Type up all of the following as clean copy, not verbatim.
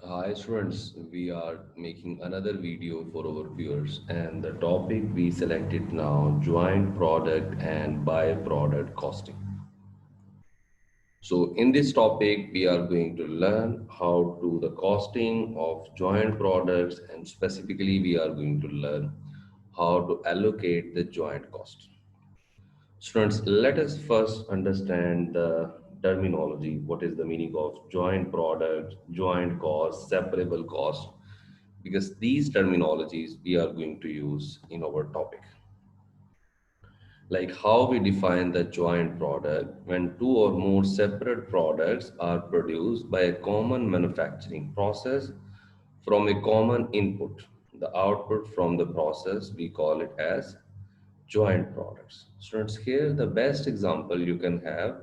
Hi students, we are making another video for our viewers and the topic we selected now joint product and byproduct costing. So in this topic we are going to learn how to the costing of joint products and specifically we are going to learn how to allocate the joint cost. Students, let us first understand the terminology. What is the meaning of joint product, joint cost, separable cost? Because these terminologies we are going to use in our topic. Like how we define the joint product when two or more separate products are produced by a common manufacturing process from a common input. The output from the process, we call it as joint products. Students, here the best example you can have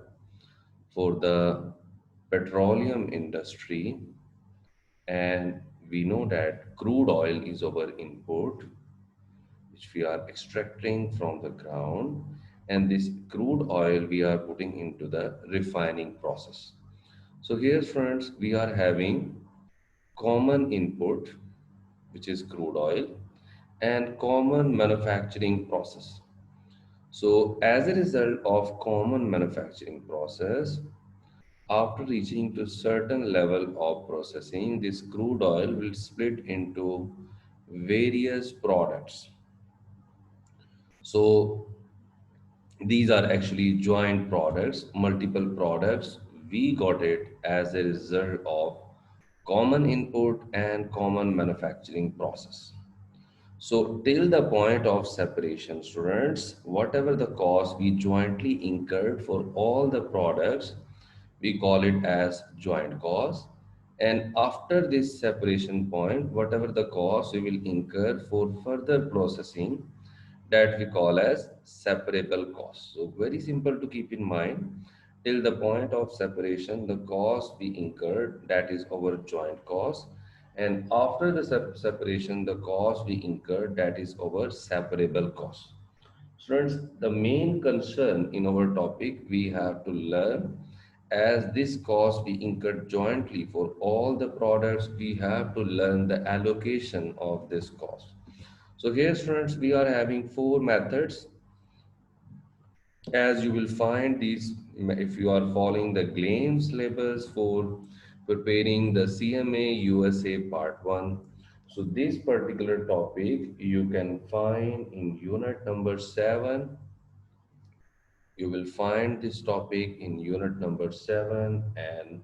for the petroleum industry, and we know that crude oil is our input which we are extracting from the ground, and this crude oil we are putting into the refining process. So here friends, we are having common input which is crude oil and common manufacturing process. So as a result of common manufacturing process, after reaching to certain level of processing, this crude oil will split into various products. So these are actually joint products, multiple products. We got it as a result of common input and common manufacturing process. So till the point of separation, students, whatever the cost we jointly incurred for all the products, we call it as joint cost. And after this separation point, whatever the cost we will incur for further processing, that we call as separable cost. So very simple to keep in mind. Till the point of separation, the cost we incurred, that is our joint cost. And after the separation, the cost we incurred, that is our separable cost. Students, the main concern in our topic we have to learn, as this cost we incurred jointly for all the products, we have to learn the allocation of this cost. So here students, we are having four methods. As you will find these, if you are following the GLAIM syllabus for preparing the CMA USA Part 1. So this particular topic you can find in unit number 7. You will find this topic in unit number 7 and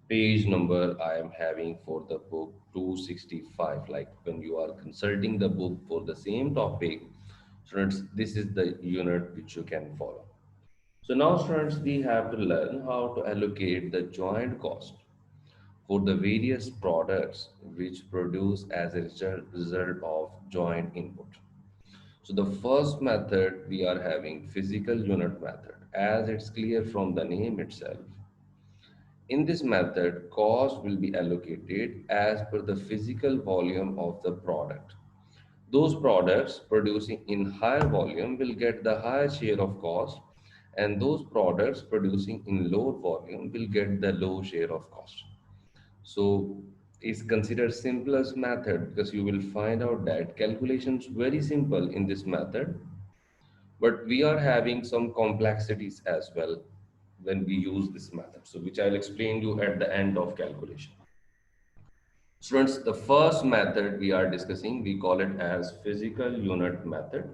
page number I am having for the book 265. Like when you are consulting the book for the same topic, students, this is the unit which you can follow. So now students, we have to learn how to allocate the joint cost for the various products which produce as a result of joint input. So the first method we are having physical unit method, as it's clear from the name itself. In this method, cost will be allocated as per the physical volume of the product. Those products producing in higher volume will get the higher share of cost, and those products producing in lower volume will get the low share of cost. So it's considered simplest method because you will find out that calculations very simple in this method, but we are having some complexities as well when we use this method. So which I'll explain you at the end of calculation. Students, the first method we are discussing, we call it as physical unit method.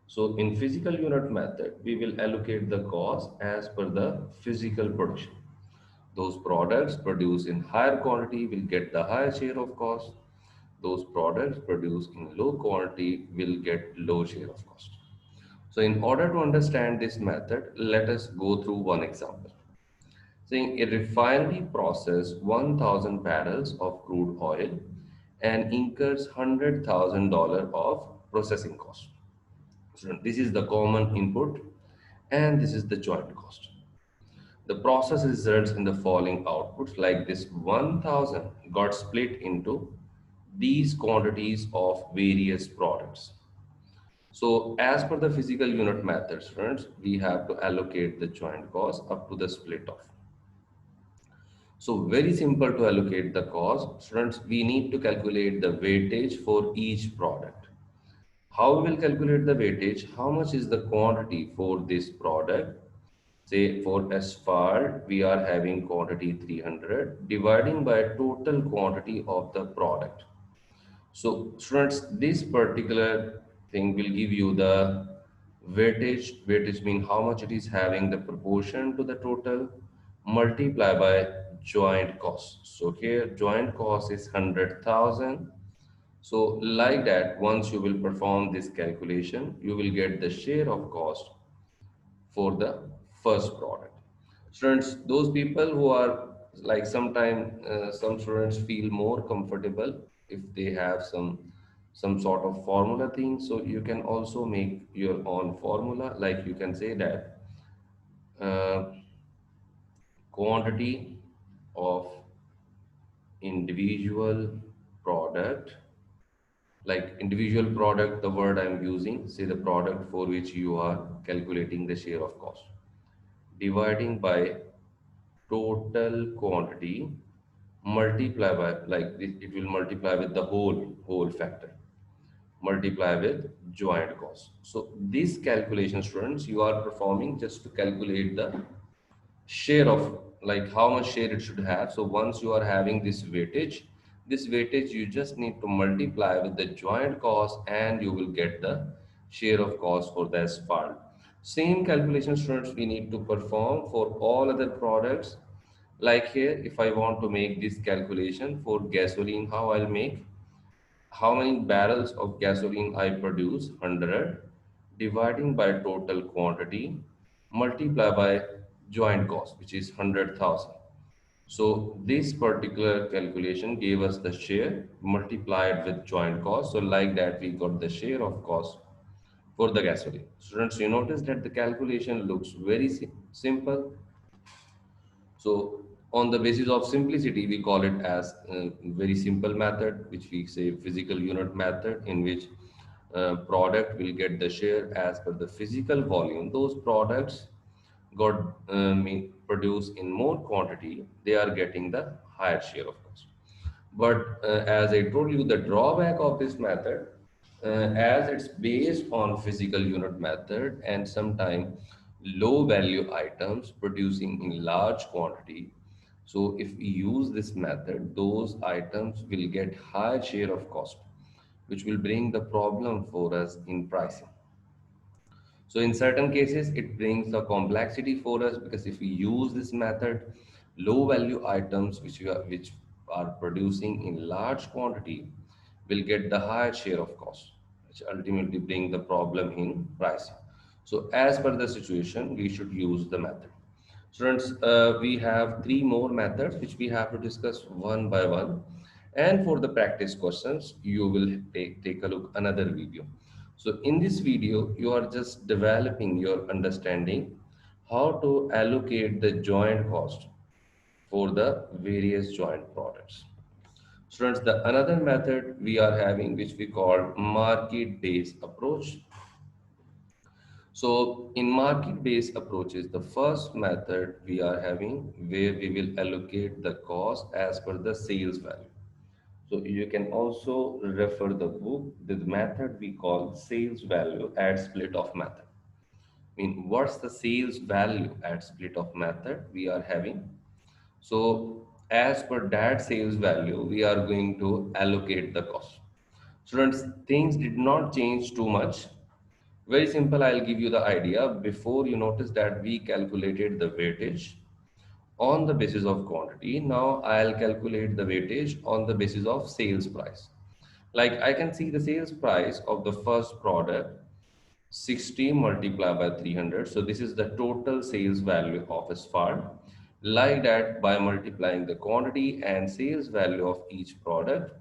So in physical unit method, we will allocate the cost as per the physical production. Those products produced in higher quantity will get the higher share of cost. Those products produced in low quantity will get low share of cost. So in order to understand this method, let us go through one example. Saying a refinery processes 1,000 barrels of crude oil and incurs $100,000 of processing cost. So this is the common input and this is the joint cost. The process results in the following outputs, like this 1,000 got split into these quantities of various products. So as per the physical unit method, students, we have to allocate the joint cost up to the split off. So very simple to allocate the cost. Students, we need to calculate the weightage for each product. How we will calculate the weightage? How much is the quantity for this product? Say for asphalt, we are having quantity 300 dividing by total quantity of the product. So students, this particular thing will give you the weightage. Weightage means how much it is having the proportion to the total multiply by joint cost. So here joint cost is 100,000. So like that, once you will perform this calculation, you will get the share of cost for the first product. Students, those people who are like sometimes some students feel more comfortable if they have some sort of formula thing. So you can also make your own formula. Like you can say that uh, quantity of individual product, like individual product, the word I'm using, say the product for which you are calculating the share of cost, dividing by total quantity multiply by like it will multiply with the whole factor multiply with joint cost. So this calculation, students, you are performing just to calculate the share of like how much share it should have. So once you are having this weightage you just need to multiply with the joint cost and you will get the share of cost for the asphalt. Same calculation, students, we need to perform for all other products. Like here, if I want to make this calculation for gasoline, how I'll make, how many barrels of gasoline I produce, 100, dividing by total quantity, multiply by joint cost, which is 100,000. So this particular calculation gave us the share multiplied with joint cost. So like that, we got the share of cost for the gasoline. Students, you notice that the calculation looks very simple. So on the basis of simplicity, we call it as a very simple method, which we say physical unit method, in which product will get the share as per the physical volume. Those products got produced in more quantity, they are getting the higher share of cost. But as I told you, the drawback of this method, as it's based on physical unit method and sometimes low value items producing in large quantity. So if we use this method, those items will get high share of cost, which will bring the problem for us in pricing. So in certain cases, it brings the complexity for us because if we use this method, low value items which are producing in large quantity will get the higher share of cost, which ultimately bring the problem in pricing. So as per the situation, we should use the method. Students, we have three more methods which we have to discuss one by one. And for the practice questions, you will take a look another video. So in this video, you are just developing your understanding how to allocate the joint cost for the various joint products. Students, the another method we are having, which we call market-based approach. So in market-based approaches, the first method we are having where we will allocate the cost as per the sales value. So you can also refer the book, the method we call sales value at split off method. I mean, what's the sales value at split off method we are having? So as per that sales value, we are going to allocate the cost. Students, things did not change too much. Very simple, I'll give you the idea. Before, you notice that we calculated the weightage on the basis of quantity. Now I'll calculate the weightage on the basis of sales price. Like I can see the sales price of the first product 60 multiplied by 300. So this is the total sales value of asphalt. Like that, by multiplying the quantity and sales value of each product,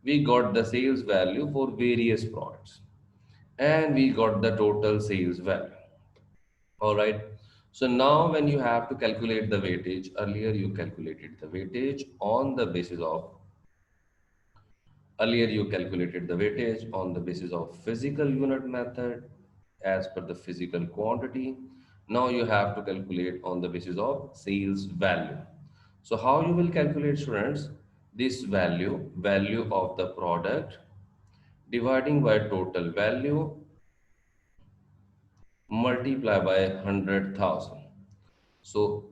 we got the sales value for various products and we got the total sales value. All right. So now when you have to calculate the weightage, earlier you calculated the weightage on the basis of, earlier you calculated the weightage on the basis of physical unit method as per the physical quantity. Now you have to calculate on the basis of sales value. So how you will calculate, students? This value of the product dividing by total value multiply by 100,000. So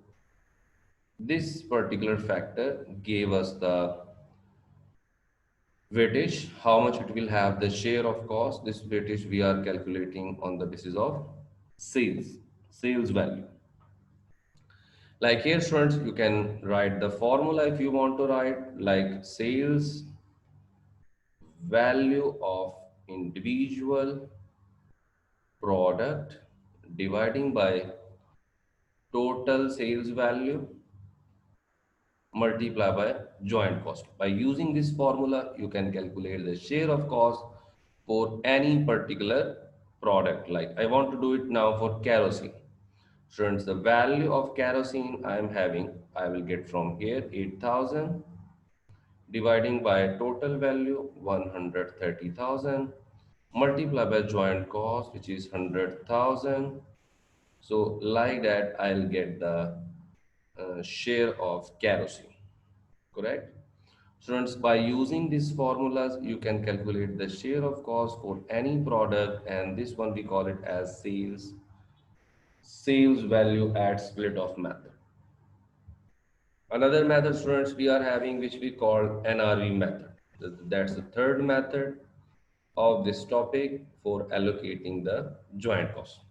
this particular factor gave us the weightage, how much it will have the share of cost. This weightage we are calculating on the basis of sales, sales value. Like here, students, you can write the formula if you want to write, like sales value of individual product dividing by total sales value multiply by joint cost. By using this formula, you can calculate the share of cost for any particular product. Like I want to do it now for kerosene. Students, the value of kerosene I am having, I will get from here 8,000 dividing by total value 130,000 multiply by joint cost which is 100,000. So like that I'll get the share of kerosene. Correct? Students, by using these formulas, you can calculate the share of cost for any product, and this one we call it as sales value at split off method. Another method, students, we are having which we call NRV method. That's the third method of this topic for allocating the joint cost.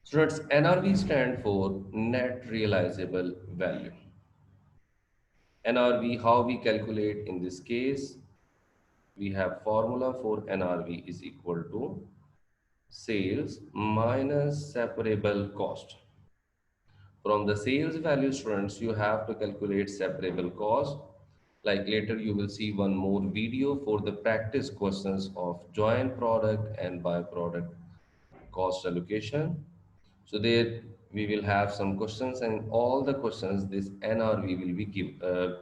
Students, NRV stand for net realizable value. NRV, how we calculate in this case, we have formula for NRV is equal to sales minus separable cost. From the sales value, students, you have to calculate separable cost. Like later you will see one more video for the practice questions of joint product and byproduct cost allocation. So there we will have some questions, and all the questions this NRV will be given,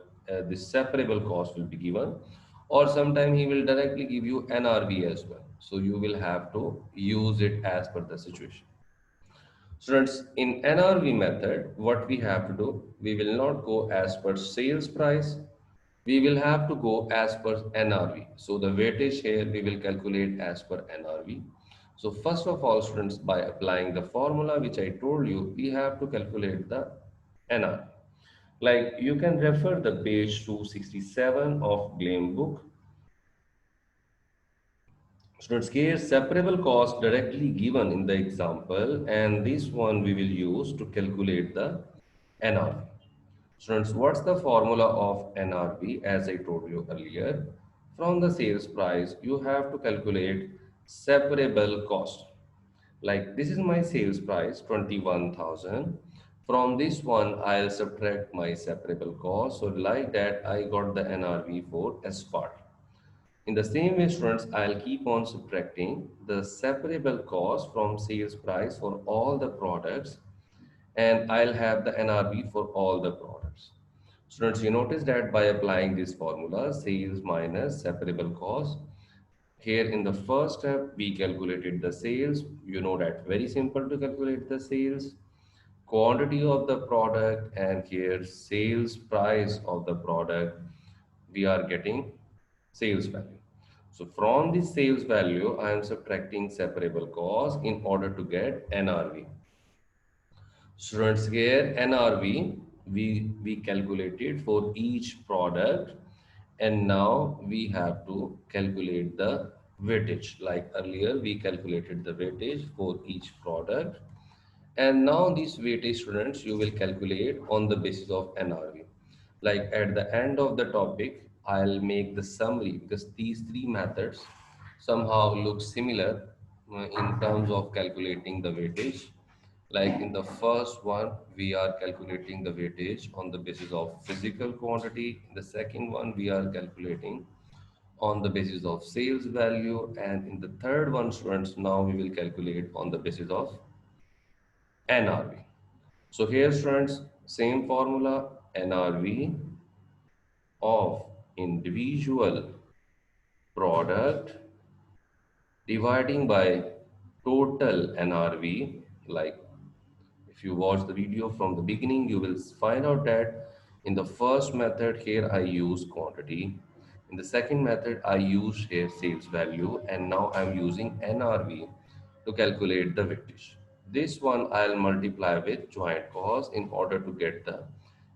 this separable cost will be given, or sometime he will directly give you NRV as well. So you will have to use it as per the situation. Students, in NRV method, what we have to do, we will not go as per sales price. We will have to go as per NRV. So the weightage here we will calculate as per NRV. So first of all, students, by applying the formula which I told you, we have to calculate the NRV. Like you can refer the page 267 of Blame book. Students, here separable cost directly given in the example, and this one we will use to calculate the NRV. Students, what's the formula of NRV? As I told you earlier, from the sales price, you have to calculate separable cost. Like this is my sales price, 21,000. From this one, I'll subtract my separable cost. So like that, I got the NRV for S part. In the same way, students, I'll keep on subtracting the separable cost from sales price for all the products, and I'll have the NRV for all the products. Students, you notice that by applying this formula, sales minus separable cost, here in the first step, we calculated the sales. You know that very simple to calculate the sales, quantity of the product, and here sales price of the product, we are getting sales value. So from this sales value, I am subtracting separable cost in order to get NRV. Students, here NRV we calculated for each product, and now we have to calculate the weightage. Like earlier we calculated the weightage for each product, and now these weightage, students, you will calculate on the basis of NRV. Like at the end of the topic, I'll make the summary because these three methods somehow look similar in terms of calculating the weightage. Like in the first one, we are calculating the weightage on the basis of physical quantity. In the second one, we are calculating on the basis of sales value. And in the third one, students, now we will calculate on the basis of NRV. So here, students, same formula, NRV of individual product dividing by total NRV. Like if If you watch the video from the beginning, you will find out that in the first method here I use quantity. In the second method I use here sales value, and now I'm using NRV to calculate the weightage. This one I'll multiply with joint cost in order to get the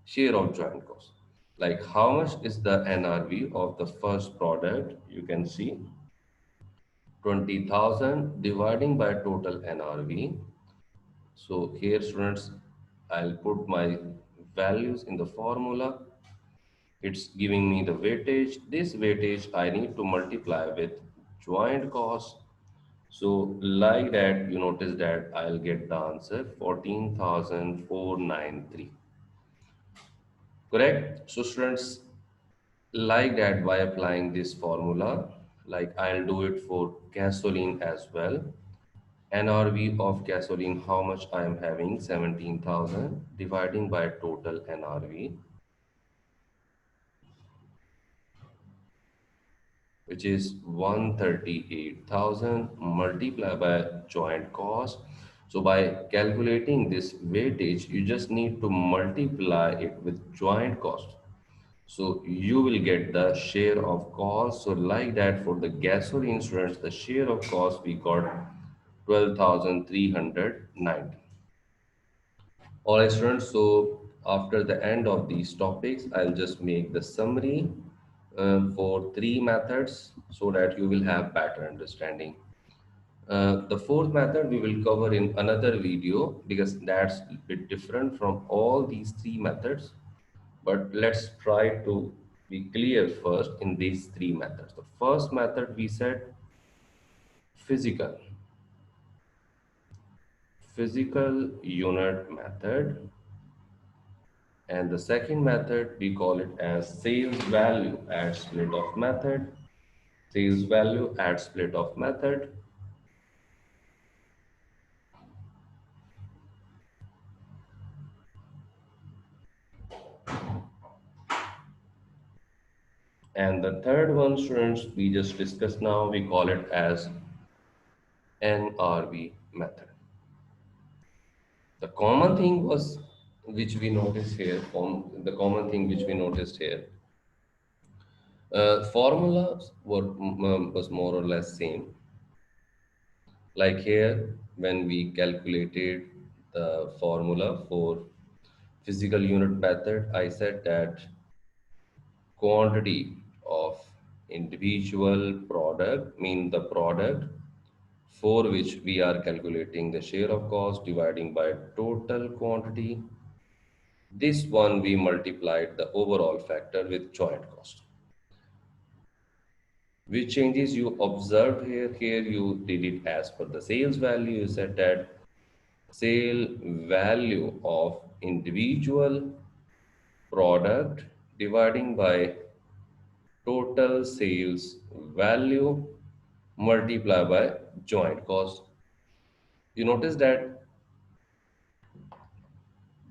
share of joint cost. Like how much is the NRV of the first product? You can see 20,000 dividing by total NRV. So here students, I'll put my values in the formula. It's giving me the weightage. This weightage I need to multiply with joint cost. So like that, you notice that I'll get the answer 14,493. Correct? So students, like that by applying this formula, like I'll do it for gasoline as well. NRV of gasoline, how much I am having? 17,000 dividing by total NRV, which is 138,000 multiplied by joint cost. So by calculating this weightage, you just need to multiply it with joint cost. So you will get the share of cost. So like that for the gasoline students, the share of cost we got 12,390. All right, students. So after the end of these topics, I'll just make the summary for three methods so that you will have better understanding. The fourth method we will cover in another video because that's a bit different from all these three methods. But let's try to be clear first in these three methods. The first method we said physical, physical unit method. And the second method, we call it as sales value at split of method. Sales value at split of method. And the third one, students, we just discussed now, we call it as NRV method. The common thing was, which we noticed here, the common thing which we noticed here, formulas was more or less same. Like here, when we calculated the formula for physical unit method, I said that quantity of individual product mean the product for which we are calculating the share of cost dividing by total quantity. This one we multiplied the overall factor with joint cost. Which changes you observed here? Here you did it as per the sales value. You said that sale value of individual product dividing by total sales value multiplied by joint cost. You notice that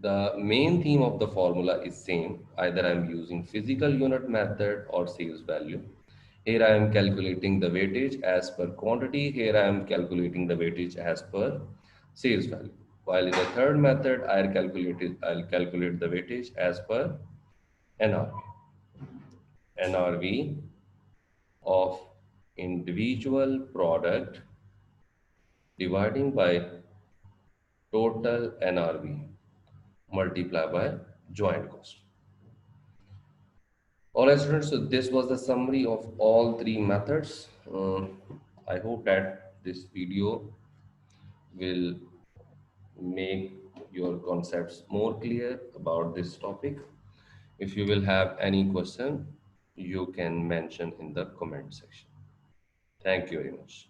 the main theme of the formula is same. Either I'm using physical unit method or sales value. Here I am calculating the weightage as per quantity. Here I am calculating the weightage as per sales value. While in the third method, I'll calculate the weightage as per NRV. NRV of individual product dividing by total NRV multiplied by joint cost. Alright students, so this was the summary of all three methods. I hope that this video will make your concepts more clear about this topic. If you will have any question, you can mention in the comment section. Thank you very much.